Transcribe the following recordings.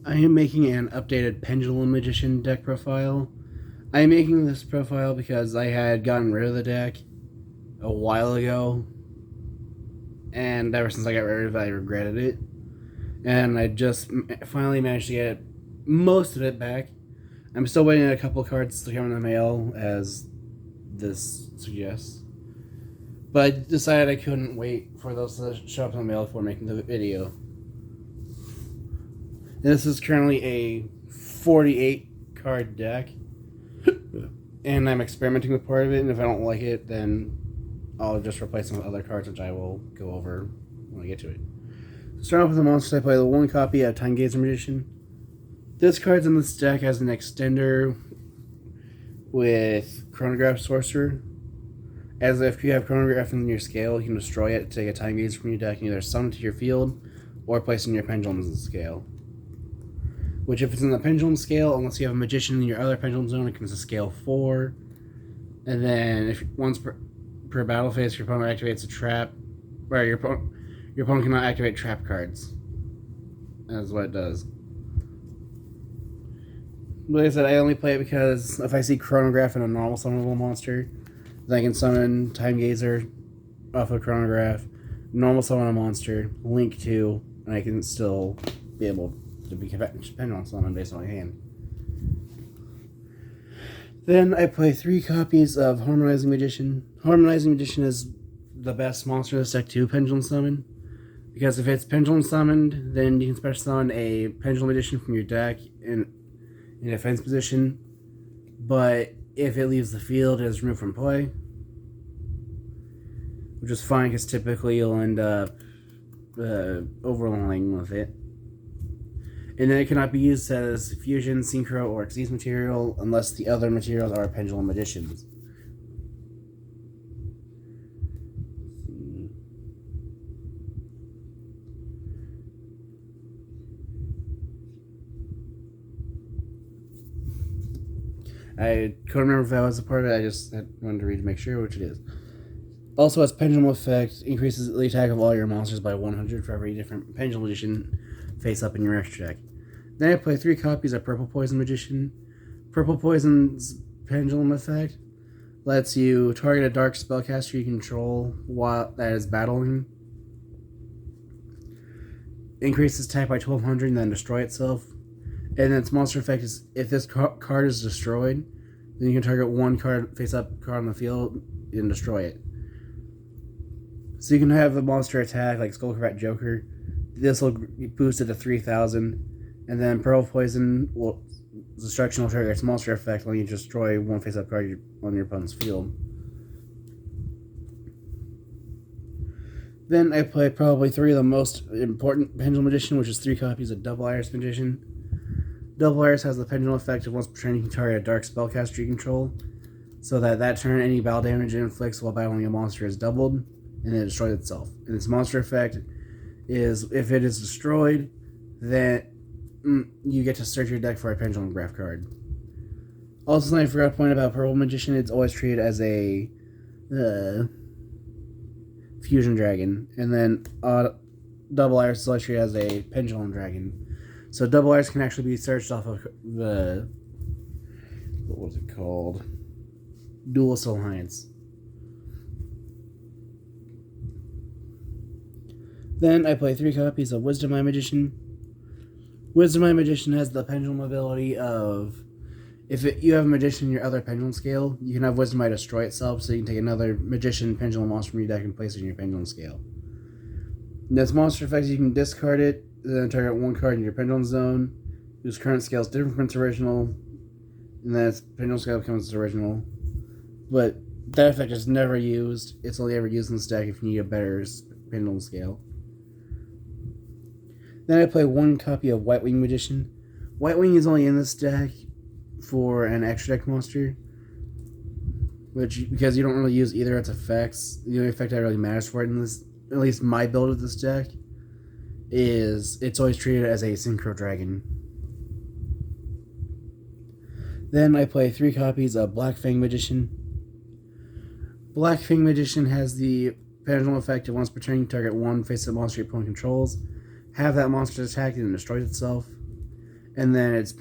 I am making an updated Pendulum Magician deck profile. I am making this profile because I had gotten rid of the deck a while ago, and ever since I got rid of it, I regretted it. And I just finally managed to get most of it back. I'm still waiting on a couple cards to come in the mail, as this suggests. But I decided I couldn't wait for those to show up in the mail before making the video. And this is currently a 48 card deck. And I'm experimenting with part of it, and if I don't like it, then I'll just replace them with other cards, which I will go over when I get to it. Starting off with the monsters, I play the one copy of Time Gazer Magician. This card's in this deck as an extender with Chronograph Sorcerer. As if you have Chronograph in your scale, you can destroy it, take a Time Gazer from your deck, and either summon it to your field or place it in your Pendulum scale. Which, if it's in the Pendulum scale, unless you have a Magician in your other Pendulum zone, it comes to scale 4. And then, if once per battle phase, your opponent activates a trap, or your opponent cannot activate trap cards. That's what it does. Like I said, I only play it because if I see Chronograph in a normal summonable monster, then I can summon Time Gazer off of Chronograph, normal summon a monster, link 2, and I can still be able to be dependent on summon based on my hand. Then I play 3 copies of Harmonizing Magician. Harmonizing Magician is the best monster in this deck to Pendulum Summon, because if it's Pendulum Summoned, then you can special summon a Pendulum Magician from your deck in defense position, but if it leaves the field, it is removed from play, which is fine because typically you'll end up overlaying with it. And then it cannot be used as fusion, synchro, or Xyz material unless the other materials are Pendulum Magicians. I couldn't remember if that was a part of it. I just wanted to read to make sure, which it is. Also, as Pendulum Effect, increases the attack of all your monsters by 100 for every different Pendulum Magician face up in your extra deck. Then I play 3 copies of Purple Poison Magician. Purple Poison's Pendulum Effect lets you target a dark spellcaster you control while that is battling. Increases attack by 1200 and then destroy itself. And its monster effect is, if this card is destroyed, then you can target one card face-up card on the field and destroy it. So you can have the monster attack like Skullcrat Joker. This will boost it to 3000, and then Pearl Poison will destruction will trigger its monster effect when you destroy one face-up card on your opponent's field. Then I play probably 3 of the most important Pendulum Magician, which is 3 copies of Double Iris Magician. Double Iris has the Pendulum effect of once per turn you can target a dark spellcaster you control, so that turn any battle damage it inflicts while battling a monster is doubled, and then it destroys itself. And its monster effect is, if it is destroyed, then you get to search your deck for a Pendulum Graph card. Also, something I forgot to point about Purple Magician, it's always treated as a Fusion Dragon, and then Double Iris is always treated as a Pendulum Dragon. So Double Iris can actually be searched off of the, what was it called? Duelist Alliance. Then I play 3 copies of Wisdom Eye Magician. Wisdom Eye Magician has the pendulum ability of, if you have a Magician in your other pendulum scale, you can have Wisdom Eye destroy itself, so you can take another Magician pendulum monster from your deck and place it in your pendulum scale. And this monster effect, you can discard it, then target one card in your pendulum zone, whose current scale is different from its original, and then its pendulum scale becomes its original. But that effect is never used. It's only ever used in this deck if you need a better pendulum scale. Then I play 1 copy of White Wing Magician. White Wing is only in this deck for an extra deck monster, which, because you don't really use either of its effects, the only effect that really matters for it in this, at least my build of this deck, is it's always treated as a Synchro Dragon. Then I play 3 copies of Black Fang Magician. Black Fang Magician has the pendulum effect of once per turn, target one face-up monster your opponent controls, have that monster attacked and it destroys itself. And then its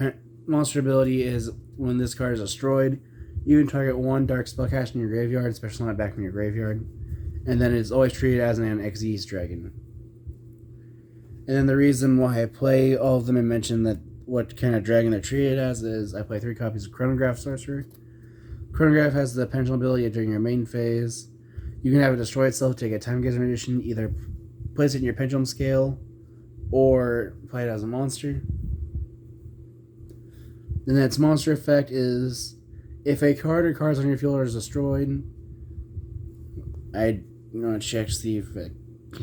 monster ability is when this card is destroyed, you can target one dark spellcaster in your graveyard, special summon it back from your graveyard. And then it's always treated as an Xyz dragon. And then the reason why I play all of them and mention that what kind of dragon they're treated as is I play 3 copies of Chronograph Sorcerer. Chronograph has the pendulum ability during your main phase. You can have it destroy itself, take a Time Gazer Magician, either place it in your pendulum scale or play it as a monster. And then its monster effect is if a card or cards on your field are destroyed, I'm going to check to see if it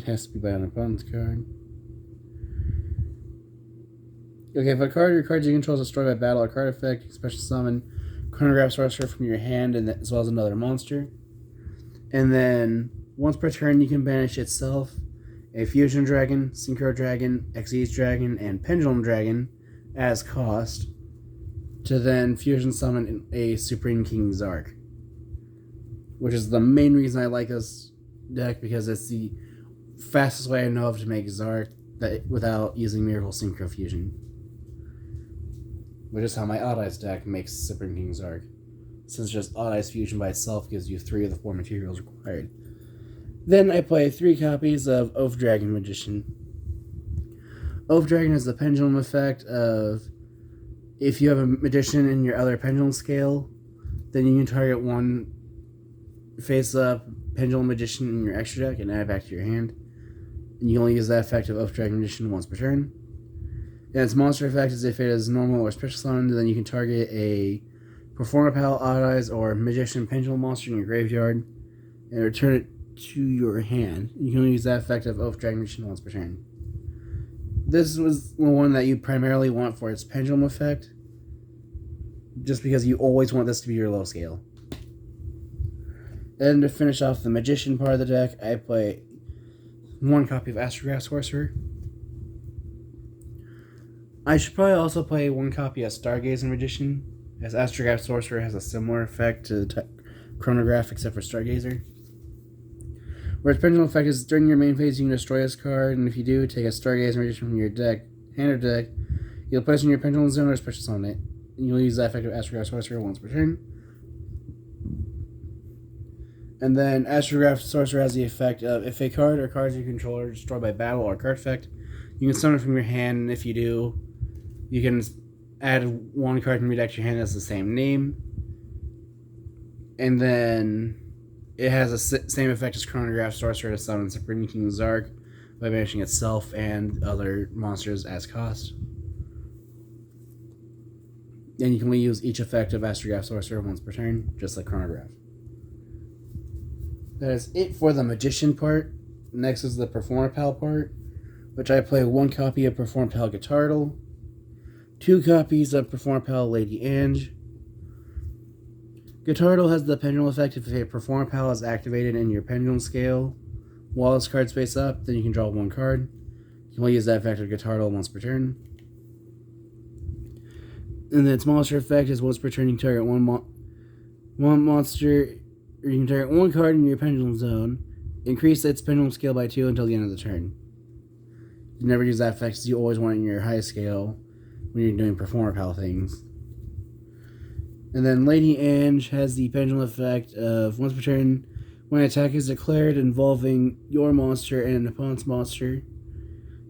has to be by an opponent's card. Okay, if a card or cards you control is destroyed by battle or card effect, you can special summon Chronograph Sorcerer from your hand and as well as another monster. And then once per turn, you can banish itself, a Fusion Dragon, Synchro Dragon, Xyz Dragon, and Pendulum Dragon as cost to then Fusion summon a Supreme King Zark. Which is the main reason I like this deck, because it's the fastest way I know of to make Zark without using Miracle Synchro Fusion. Which is how my Odd Eyes deck makes Supreme King Zark, since just Odd Eyes Fusion by itself gives you 3 of the 4 materials required. Then I play 3 copies of Oath Dragon Magician. Oath Dragon has the pendulum effect of if you have a magician in your other pendulum scale, then you can target one face-up pendulum magician in your extra deck and add it back to your hand. And you only use that effect of Oath Dragon Magician once per turn. And its monster effect is if it is normal or special summoned, then you can target a Performapal, Odd Eyes, or Magician Pendulum monster in your graveyard and return it to your hand. You can only use that effect of Oath Dragon Magician once per turn. This was the one that you primarily want for its pendulum effect, just because you always want this to be your low scale. And to finish off the Magician part of the deck, I play 1 copy of Astrograph Sorcerer. I should probably also play 1 copy of Stargazer Magician, as Astrograph Sorcerer has a similar effect to Chronograph except for Stargazer. Where its pendulum effect is during your main phase, you can destroy this card, and if you do, take a Stargazer Magician from your deck, hand or deck, you'll place it in your pendulum zone or special summon it. And you'll use that effect of Astrograph Sorcerer once per turn. And then Astrograph Sorcerer has the effect of if a card or cards you control are destroyed by battle or card effect, you can summon it from your hand, and if you do, you can add 1 card from your deck to your hand that's the same name. And then it has the same effect as Chronograph Sorcerer to summon Supreme King Zark by banishing itself and other monsters as cost. And you can only use each effect of Astrograph Sorcerer once per turn, just like Chronograph. That is it for the Magician part. Next is the Performapal part, which I play 1 copy of Performapal Guitardle, 2 copies of Performapal Lady Ange. Guitardle has the pendulum effect if a Performapal is activated in your pendulum scale while this card's face up, then you can draw 1 card. You can only use that effect of Guitardle once per turn. And then its monster effect is once per turn you can target one monster, or you can target 1 card in your pendulum zone, increase its pendulum scale by 2 until the end of the turn. You never use that effect because you always want it in your high scale when you're doing Performapal things. And then Lady Ange has the pendulum effect of once per turn, when an attack is declared involving your monster and an opponent's monster,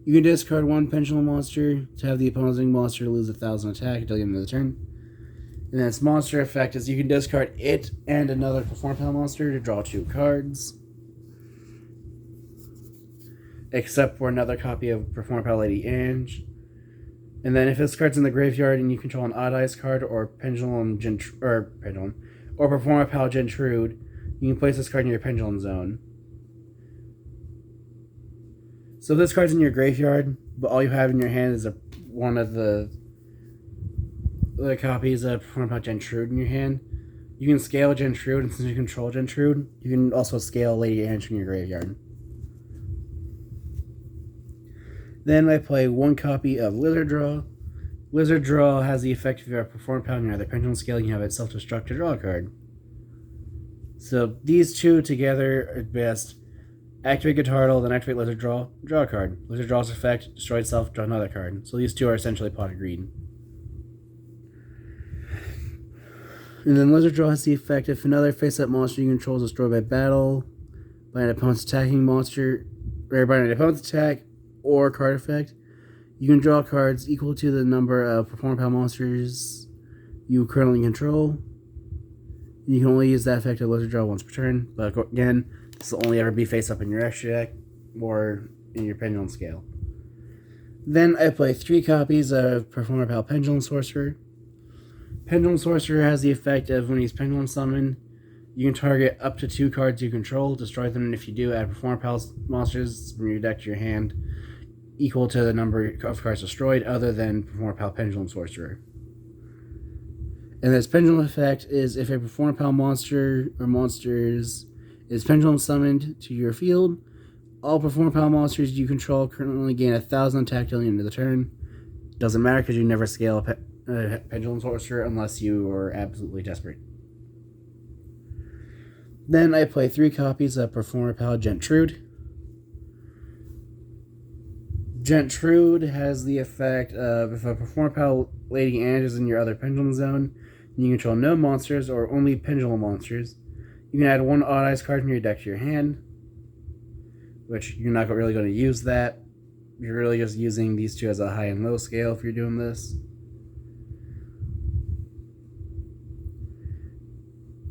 you can discard 1 pendulum monster to have the opposing monster lose 1,000 attack until the end of the turn. And then its monster effect is you can discard it and another Performapal monster to draw 2 cards. Except for another copy of Performapal Lady Ange. And then if this card's in the graveyard and you control an Odd Eyes card or Performapal Gentrude, you can place this card in your pendulum zone. So if this card's in your graveyard, but all you have in your hand is one of the copies of Performapal Gentrude in your hand, you can scale Gentrude, and since you control Gentrude, you can also scale Lady Ange from your graveyard. Then I play 1 copy of Lizard Draw. Lizard Draw has the effect if you have a Performapal in your other pendulum scale, you can have it self-destruct to draw a card. So these 2 together are best. Activate Guitardle, then activate Lizard Draw, draw a card. Lizard Draw's effect, destroy itself, draw another card. So these 2 are essentially pot of greed. And then Lizard Draw has the effect if another face-up monster you control is destroyed by battle, by an opponent's attacking monster, or by an opponent's attack or card effect, you can draw cards equal to the number of Performapal monsters you currently control. You can only use that effect of Lizard Draw once per turn, but again, this will only ever be face-up in your extra deck or in your Pendulum Scale. Then I play 3 copies of Performapal Pendulum Sorcerer. Pendulum Sorcerer has the effect of when he's Pendulum Summoned, you can target up to 2 cards you control, destroy them, and if you do, add Performapal monsters from your deck to your hand equal to the number of cards destroyed other than Performapal Pendulum Sorcerer. And this pendulum effect is if a Performapal monster or monsters is Pendulum Summoned to your field, all Performapal monsters you control currently gain 1,000 attack till the end of the turn. Doesn't matter because you never scale a Pendulum Sorcerer unless you are absolutely desperate. Then I play 3 copies of Performapal Gentrude. Gentrude has the effect of if a Performapal Lady Ange is in your other Pendulum Zone, and you control no monsters or only Pendulum monsters, you can add 1 Odd Eyes card from your deck to your hand, which you're not really going to use that. You're really just using these 2 as a high and low scale if you're doing this.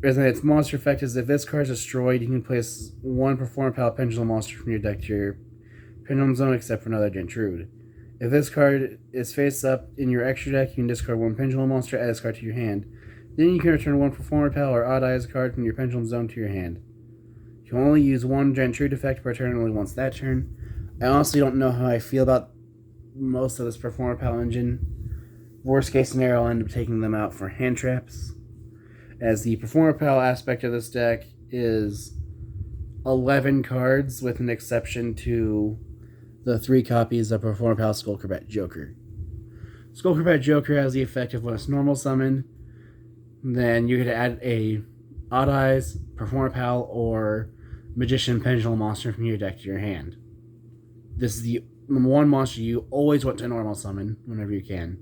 And then its monster effect is if this card is destroyed, you can place 1 Performapal Pendulum monster from your deck to your Pendulum Zone except for another Gentrude. If this card is face up in your extra deck, you can discard 1 Pendulum monster, add this card to your hand. Then you can return 1 Performapal or Odd Eyes card from your Pendulum Zone to your hand. You can only use 1 Gentrude effect per turn, only once that turn. I honestly don't know how I feel about most of this Performapal engine. Worst case scenario, I'll end up taking them out for hand traps, as the Performapal aspect of this deck is 11 cards with an exception to the 3 copies of Performapal Skullcrabat Joker. Skullcrabat Joker has the effect of when it's normal summon, then you could add a Odd Eyes, Performapal, or Magician Pendulum monster from your deck to your hand. This is the one monster you always want to normal summon whenever you can.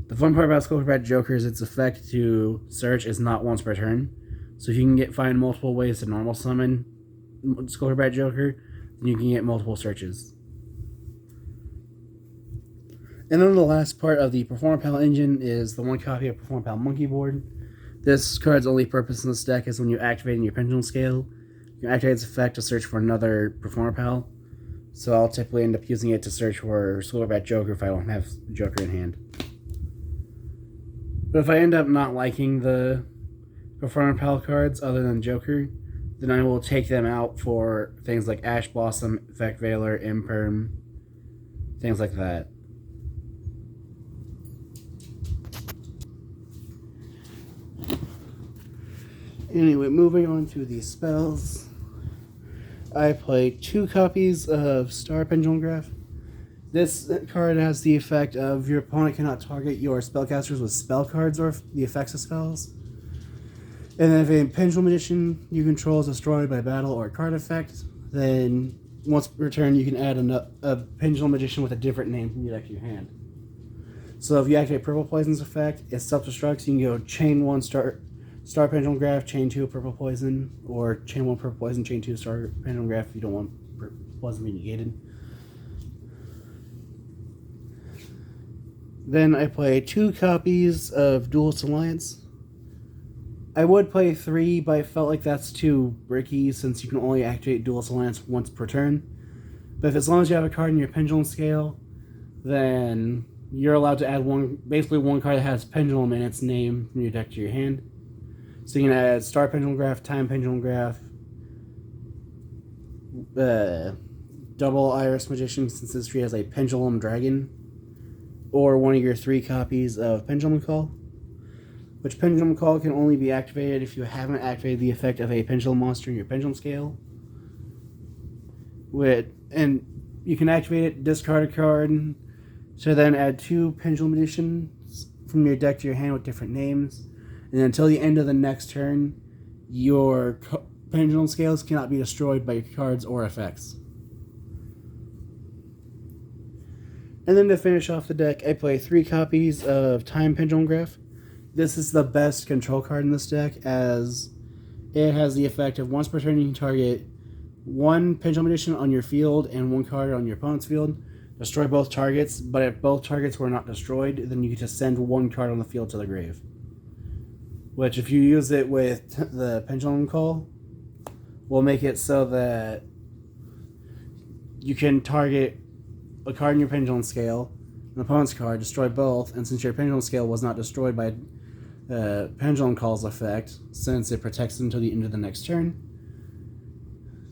The fun part about Skullcrabat Joker is its effect to search is not once per turn. So if you can find multiple ways to normal summon Skullcrabat Joker, then you can get multiple searches. And then the last part of the Performapal engine is the 1 copy of Performapal Monkey Board. This card's only purpose in this deck is when you activate in your Pendulum Scale, you can activate its effect to search for another Performapal. So I'll typically end up using it to search for Skullcrabat Joker if I don't have Joker in hand. But if I end up not liking the Performapal cards other than Joker, then I will take them out for things like Ash Blossom, Effect Veiler, Imperm, things like that. Anyway, moving on to the spells. I play 2 copies of Star Pendulum Graph. This card has the effect of your opponent cannot target your spellcasters with spell cards or the effects of spells. And then if a Pendulum Magician you control is destroyed by battle or card effect, then once per turn you can add a Pendulum Magician with a different name from your deck to your hand. So if you activate Purple Poison's effect, it self-destructs. You can go chain 1 Star Pendulum Graph, chain 2 Purple Poison, or chain 1 Purple Poison, chain 2 Star Pendulum Graph if you don't want Purple Poison being negated. Then I play 2 copies of Duelist Alliance. I would play 3, but I felt like that's too bricky since you can only activate Duelist Alliance once per turn. But if as long as you have a card in your Pendulum Scale, then you're allowed to add basically one card that has Pendulum in its name from your deck to your hand. So you can add Star Pendulum Graph, Time Pendulum Graph, Double Iris Magician since this tree has a Pendulum Dragon, or one of your 3 copies of Pendulum Call, which Pendulum Call can only be activated if you haven't activated the effect of a Pendulum monster in your Pendulum Scale. And you can activate it, discard a card, so then add 2 Pendulum Magicians from your deck to your hand with different names. And until the end of the next turn, your Pendulum Scales cannot be destroyed by cards or effects. And then to finish off the deck, I play 3 copies of Time Pendulum Graph. this is the best control card in this deck, as it has the effect of once per turn you can target one Pendulum Magician on your field and one card on your opponent's field. Destroy both targets, but if both targets were not destroyed, then you get to send one card on the field to the grave. Which, if you use it with the Pendulum Call, will make it so that you can target a card in your Pendulum Scale, an opponent's card, destroy both, and since your Pendulum Scale was not destroyed by Pendulum Call's effect, since it protects until the end of the next turn,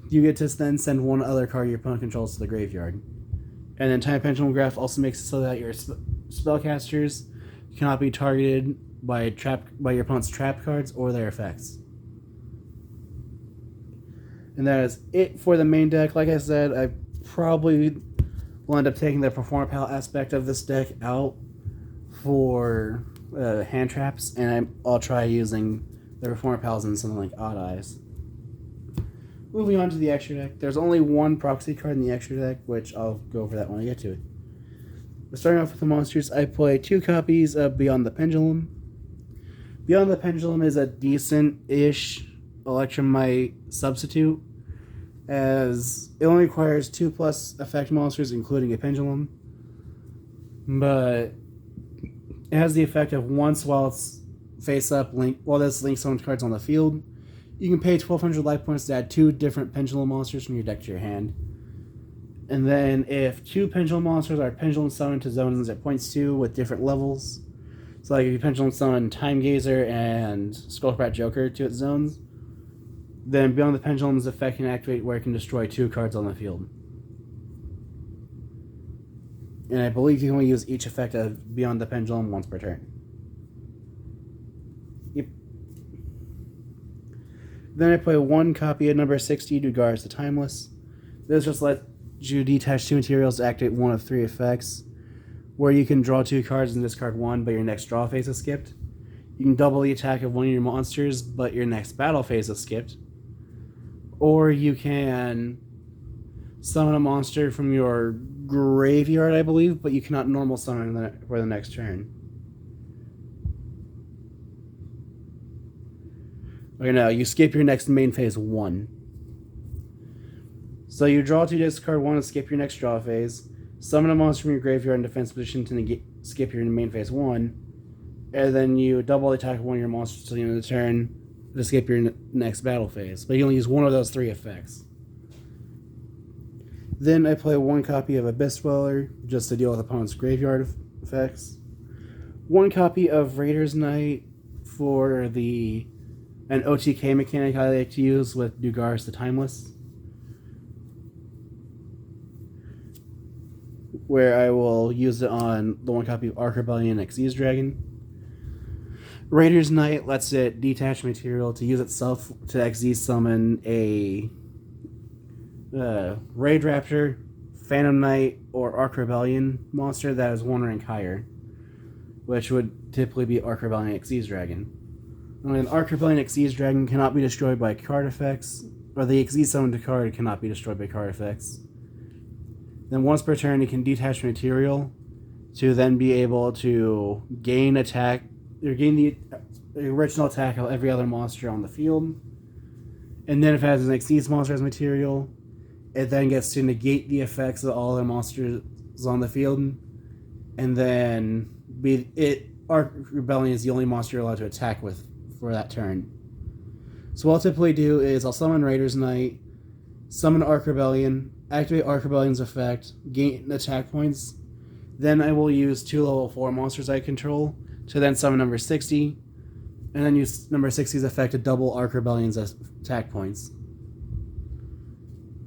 you get to then send one other card your opponent controls to the graveyard. And then Time Pendulum Graph also makes it so that your spellcasters cannot be targeted by your opponent's trap cards or their effects. And that is it for the main deck. Like I said, I probably will end up taking the Performapal aspect of this deck out for hand traps, and I'll try using the Performapals in something like Odd Eyes. Moving on to the extra deck, there's only one proxy card in the extra deck, which I'll go over that when I get to it. But starting off with the monsters, I play 2 copies of Beyond the Pendulum. Beyond the Pendulum is a decent-ish Electromite substitute, as it only requires 2+ effect monsters, including a Pendulum. But it has the effect of once while it's face up, while this links own cards on the field, you can pay 1,200 life points to add 2 different Pendulum monsters from your deck to your hand. And then if 2 Pendulum monsters are Pendulum summoned to zones at points 2 with different levels, so like if you Pendulum summon Time Gazer and Skullcrat Joker to its zones, then Beyond the Pendulum's effect can activate where it can destroy 2 cards on the field. And I believe you can only use each effect of Beyond the Pendulum once per turn. Yep. Then I play 1 copy of number 60, Dugar's the Timeless. This just lets you detach 2 materials to activate one of 3 effects, where you can draw 2 cards and discard 1, but your next draw phase is skipped. You can double the attack of one of your monsters, but your next battle phase is skipped. Or you can summon a monster from your graveyard, I believe, but you cannot normal summon for the next turn. Okay, no, you skip your next main phase 1. So you draw 2, discard 1, and skip your next draw phase. Summon a monster from your graveyard in defense position to skip your main phase 1. And then you double attack one of your monsters to the end of the turn to skip your next battle phase. But you only use one of those 3 effects. Then I play 1 copy of Abyss Dweller, just to deal with opponent's graveyard effects. 1 copy of Raider's Knight for an OTK mechanic I like to use with Dugar's the Timeless, where I will use it on the 1 copy of Arc Rebellion Xyz Dragon. Raider's Knight lets it detach material to use itself to Xyz summon a Raid Raptor, Phantom Knight, or Arc Rebellion monster that is 1 rank higher, which would typically be Arc Rebellion Xyz Dragon. An Arc Rebellion Xyz Dragon cannot be destroyed by card effects, or the Xyz summoned card cannot be destroyed by card effects. Then once per turn, it can detach material to then be able to gain attack, or gain the original attack of every other monster on the field. And then if it has an Xyz monster as material, it then gets to negate the effects of all the monsters on the field. And then Arc Rebellion is the only monster you're allowed to attack with for that turn. So what I'll typically do is I'll summon Raider's Knight, summon Arc Rebellion, activate Arc Rebellion's effect, gain attack points. Then I will use 2 level 4 monsters I control to then summon number 60, and then use number 60's effect to double Arc Rebellion's attack points.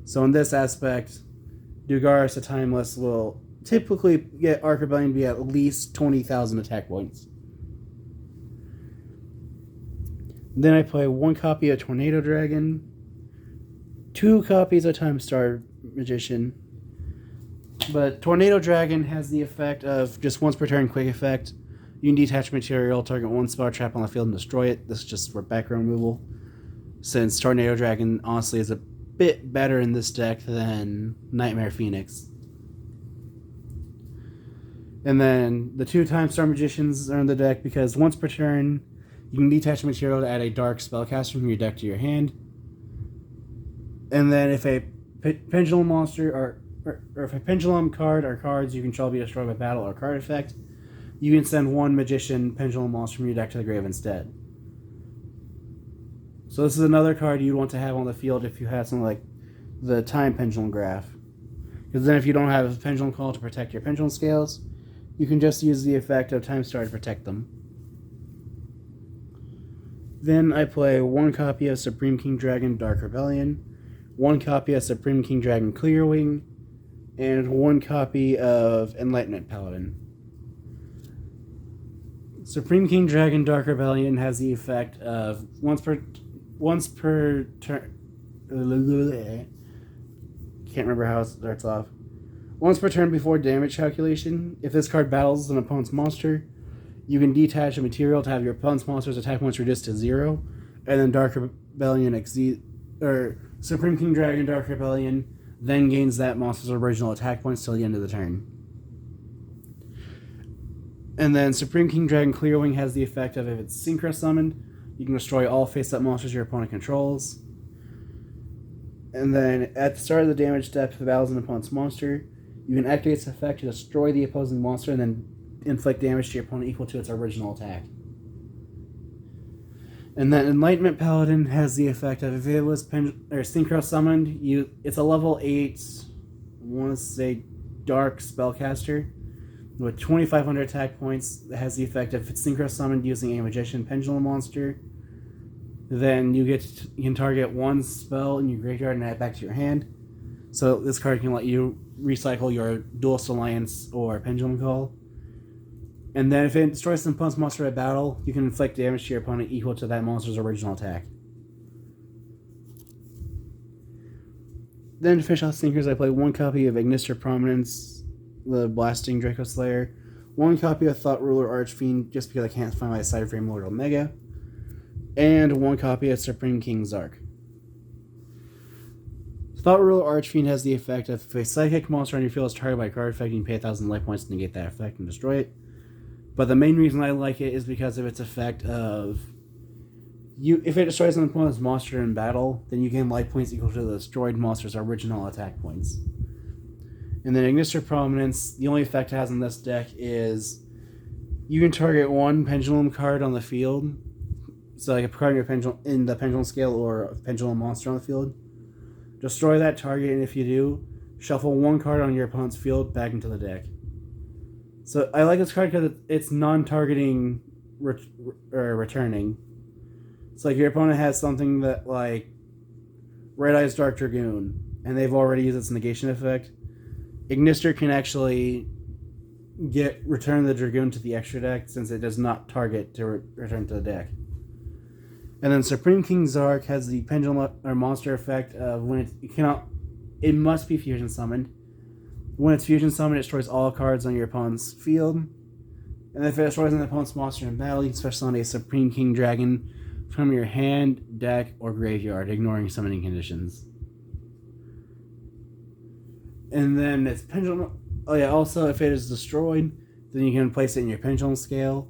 So in this aspect, Dugar's the Timeless will typically get Arc Rebellion to be at least 20,000 attack points. Then I play 1 copy of Tornado Dragon, 2 copies of Time Star Magician. But Tornado Dragon has the effect of just once per turn quick effect. You can detach material, target 1 spell trap on the field and destroy it. This is just for background removal, since Tornado Dragon honestly is a bit better in this deck than Nightmare Phoenix. And then the 2 time-star magicians are in the deck because once per turn, you can detach a material to add a dark spellcaster from your deck to your hand. And then if a pendulum monster or if a pendulum card or cards you control be destroyed by battle or card effect, you can send 1 magician pendulum monster from your deck to the grave instead. So this is another card you'd want to have on the field if you had something like the time pendulum graph. Because then if you don't have a pendulum call to protect your pendulum scales, you can just use the effect of Time Star to protect them. Then I play 1 copy of Supreme King Dragon Dark Rebellion, 1 copy of Supreme King Dragon Clearwing, and 1 copy of Enlightenment Paladin. Supreme King Dragon Dark Rebellion has the effect of once per turn. Can't remember how it starts off. Once per turn before damage calculation, if this card battles an opponent's monster, you can detach a material to have your opponent's monster's attack points reduced to 0, and then Dark Rebellion Supreme King Dragon Dark Rebellion then gains that monster's original attack points till the end of the turn. And then Supreme King Dragon Clearwing has the effect of if it's synchro summoned, you can destroy all face-up monsters your opponent controls. And then at the start of the damage step, if it battles an opponent's monster, you can activate its effect to destroy the opposing monster and then inflict damage to your opponent equal to its original attack. And then Enlightenment Paladin has the effect of if it was synchro summoned, it's a level 8, I want to say dark spellcaster with 2,500 attack points. That has the effect of if it's synchro summoned using a magician pendulum monster, then you can target 1 spell in your graveyard and add it back to your hand. So this card can let you recycle your Duelist Alliance or Pendulum Call. And then if it destroys an opponent's monster at battle, you can inflict damage to your opponent equal to that monster's original attack. Then to finish off Sinkers, I play 1 copy of Ignister Prominence, the Blasting Draco Slayer, 1 copy of Thought Ruler Archfiend, just because I can't find my Side Frame Lord Omega, and 1 copy of Supreme King Zark. Thought Ruler Archfiend has the effect of if a psychic monster on your field is targeted by a card effect, you can pay 1,000 life points to negate that effect and destroy it. But the main reason I like it is because of its effect of if it destroys an opponent's monster in battle, then you gain life points equal to the destroyed monster's original attack points. And then Ignister Prominence, the only effect it has in this deck is you can target 1 pendulum card on the field. So like a card in the pendulum scale or a pendulum monster on the field. Destroy that target, and if you do, shuffle 1 card on your opponent's field back into the deck. So I like this card because it's non-targeting returning. It's like your opponent has something that like Red Eyes Dark Dragoon, and they've already used its negation effect. Ignister can actually return the Dragoon to the extra deck since it does not target to return to the deck. And then Supreme King Zark has the pendulum or monster effect of when it must be fusion summoned. When it's fusion summoned, it destroys all cards on your opponent's field. And if it destroys an opponent's monster in battle, you can special summon a Supreme King Dragon from your hand, deck, or graveyard, ignoring summoning conditions. And then it's pendulum. Oh yeah, also if it is destroyed, then you can place it in your pendulum scale.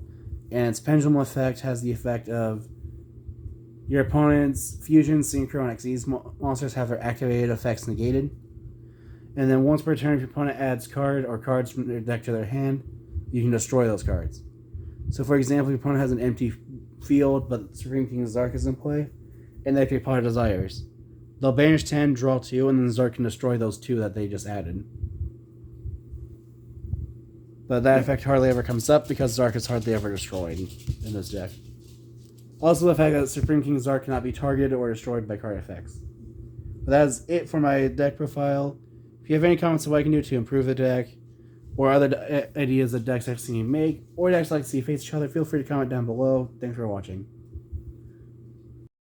And its pendulum effect has the effect of your opponent's fusion, synchro, and Xyz monsters have their activated effects negated. And then once per turn, if your opponent adds cards from their deck to their hand, you can destroy those cards. So for example, your opponent has an empty field, but Supreme King Zark is in play, and they pick Pot of Desires. They'll banish 10, draw 2, and then Zark can destroy those 2 that they just added. But that effect hardly ever comes up because Zark is hardly ever destroyed in this deck. Also the fact that Supreme King Zark cannot be targeted or destroyed by card effects. But that is it for my deck profile. If you have any comments on what I can do to improve the deck, or other ideas that decks I've seen you make, or decks I'd like to see face each other, feel free to comment down below. Thanks for watching.